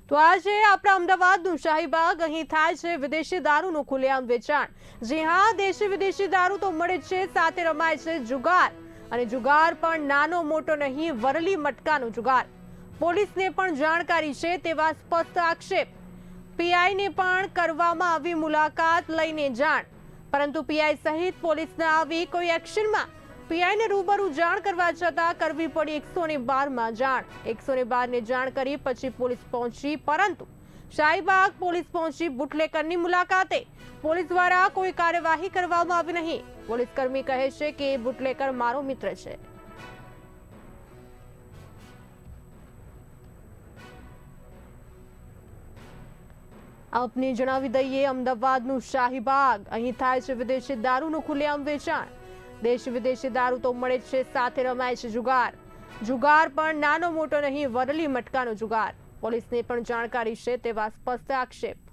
તો આજે આપણા અમદાવાદનું શાહીબાગ, અહીં થાય છે વિદેશી દારૂનું ખુલ્લેઆમ વેચાણ। જી હા, દેશી વિદેશી દારૂ તો મળે છે, સાથે રમાય છે જુગાર, અને જુગાર પણ નાનો મોટો નહીં, વરલી મટકાનો જુગાર। પોલીસને પણ જાણકારી છે તેવા સ્પષ્ટ આક્ષેપ। પીઆઈને પણ કરવામાં આવી મુલાકાત લઈને જાણ, પરંતુ પીઆઈ સહિત પોલીસના આવી કોઈ એક્શનમાં। પીઆઈને રૂબરૂ જાણ કરવા છતાં કરવી પડી 112માં જાણ। 112ને જાણ કરી પછી પોલીસ પહોંચી, પરંતુ શાહીબાગ પોલીસ પહોંચી બુટલેકરની મુલાકાતે પોલીસ દ્વારા કોઈ કાર્યવાહી કરવામાં આવી નહીં। પોલીસ કર્મી કહે છે કે બુટલેકર મારો મિત્ર છે। આપને જણાવી દઈએ, અમદાવાદનું શાહીબાગ, અહીં થાય છે વિદેશી દારૂનું ખુલ્લેઆમ વેચાણ। દેશી વિદેશી દારૂ તો મળે છે, સાથે રમાય છે જુગાર। જુગાર પણ નાનો મોટો નહીં, વરલી મટકાનો જુગાર। પોલીસને પણ જાણકારી છે તેવા સ્પષ્ટ આક્ષેપ।